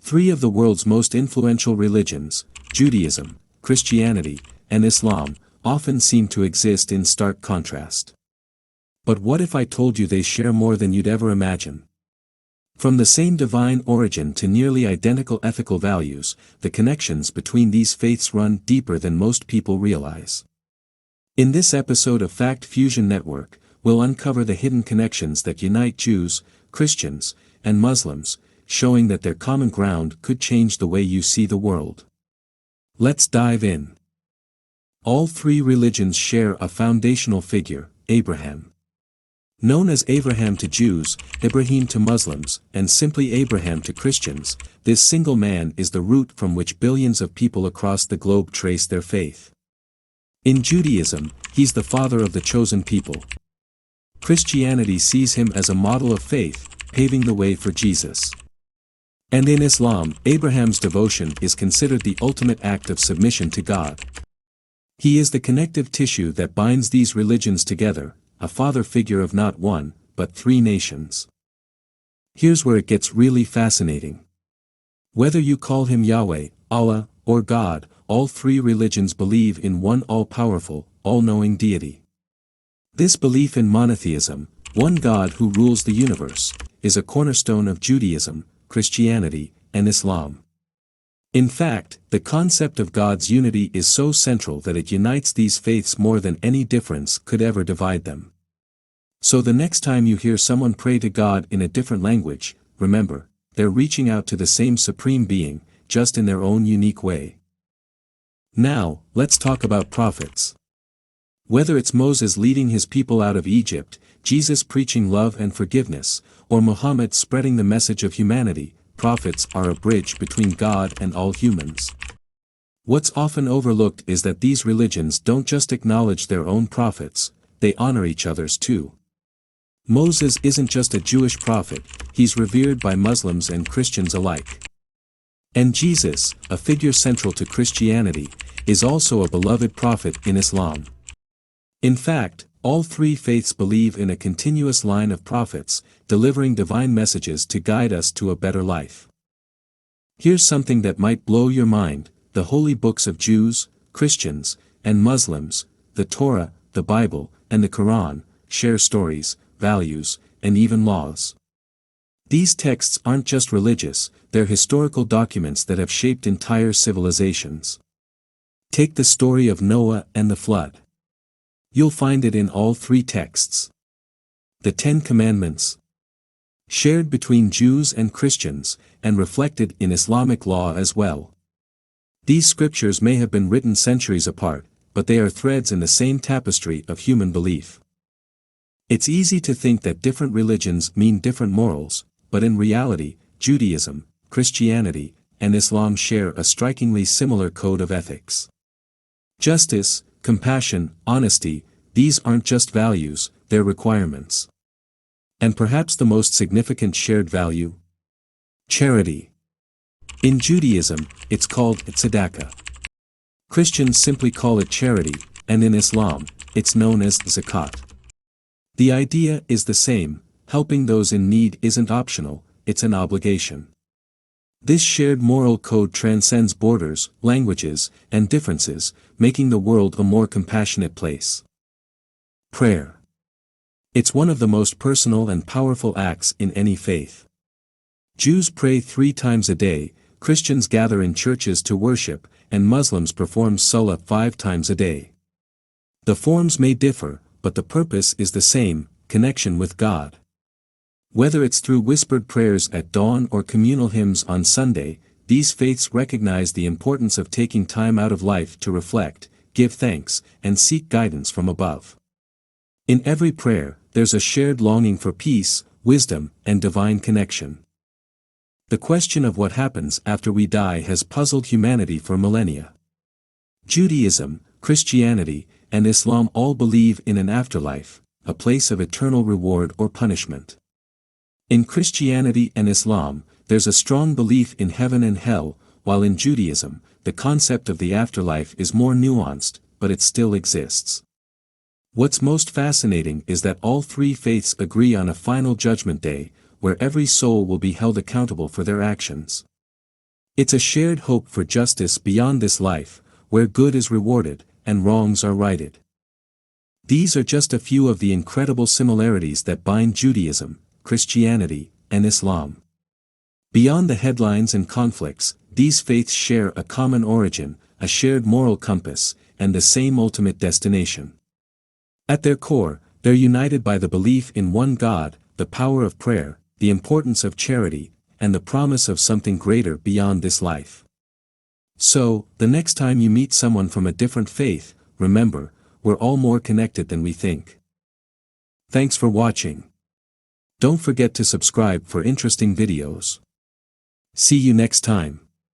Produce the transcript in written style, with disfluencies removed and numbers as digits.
Three of the world's most influential religions, Judaism, Christianity, and Islam, often seem to exist in stark contrast. But what if I told you they share more than you'd ever imagine? From the same divine origin to nearly identical ethical values, the connections between these faiths run deeper than most people realize. In this episode of Fact Fusion Network, we'll uncover the hidden connections that unite Jews, Christians, and Muslims, showing that their common ground could change the way you see the world. Let's dive in. All three religions share a foundational figure, Abraham. Known as Abraham to Jews, Ibrahim to Muslims, and simply Abraham to Christians, this single man is the root from which billions of people across the globe trace their faith. In Judaism, he's the father of the chosen people. Christianity sees him as a model of faith, paving the way for Jesus. And in Islam, Abraham's devotion is considered the ultimate act of submission to God. He is the connective tissue that binds these religions together, a father figure of not one, but three nations. Here's where it gets really fascinating. Whether you call him Yahweh, Allah, or God, all three religions believe in one all-powerful, all-knowing deity. This belief in monotheism, one God who rules the universe, is a cornerstone of Judaism, Christianity, and Islam. In fact, the concept of God's unity is so central that it unites these faiths more than any difference could ever divide them. So the next time you hear someone pray to God in a different language, remember, they're reaching out to the same supreme being, just in their own unique way. Now, let's talk about prophets. Whether it's Moses leading his people out of Egypt, Jesus preaching love and forgiveness, or Muhammad spreading the message of humanity, prophets are a bridge between God and all humans. What's often overlooked is that these religions don't just acknowledge their own prophets, they honor each other's too. Moses isn't just a Jewish prophet, he's revered by Muslims and Christians alike. And Jesus, a figure central to Christianity, is also a beloved prophet in Islam. In fact, all three faiths believe in a continuous line of prophets, delivering divine messages to guide us to a better life. Here's something that might blow your mind: the holy books of Jews, Christians, and Muslims, the Torah, the Bible, and the Quran, share stories, values, and even laws. These texts aren't just religious, they're historical documents that have shaped entire civilizations. Take the story of Noah and the flood. You'll find it in all three texts. The Ten Commandments, shared between Jews and Christians, and reflected in Islamic law as well. These scriptures may have been written centuries apart, but they are threads in the same tapestry of human belief. It's easy to think that different religions mean different morals, but in reality, Judaism, Christianity, and Islam share a strikingly similar code of ethics. Justice, compassion, honesty, these aren't just values, they're requirements. And perhaps the most significant shared value? Charity. In Judaism, it's called tzedakah. Christians simply call it charity, and in Islam, it's known as zakat. The idea is the same: helping those in need isn't optional, it's an obligation. This shared moral code transcends borders, languages, and differences, making the world a more compassionate place. Prayer. It's one of the most personal and powerful acts in any faith. Jews pray 3 times a day, Christians gather in churches to worship, and Muslims perform salah 5 times a day. The forms may differ, but the purpose is the same: connection with God. Whether it's through whispered prayers at dawn or communal hymns on Sunday, these faiths recognize the importance of taking time out of life to reflect, give thanks, and seek guidance from above. In every prayer, there's a shared longing for peace, wisdom, and divine connection. The question of what happens after we die has puzzled humanity for millennia. Judaism, Christianity, and Islam all believe in an afterlife, a place of eternal reward or punishment. In Christianity and Islam, there's a strong belief in heaven and hell, while in Judaism, the concept of the afterlife is more nuanced, but it still exists. What's most fascinating is that all three faiths agree on a final judgment day, where every soul will be held accountable for their actions. It's a shared hope for justice beyond this life, where good is rewarded, and wrongs are righted. These are just a few of the incredible similarities that bind Judaism, Christianity, and Islam. Beyond the headlines and conflicts, these faiths share a common origin, a shared moral compass, and the same ultimate destination. At their core, they're united by the belief in one God, the power of prayer, the importance of charity, and the promise of something greater beyond this life. So, the next time you meet someone from a different faith, remember, we're all more connected than we think. Thanks for watching. Don't forget to subscribe for interesting videos. See you next time.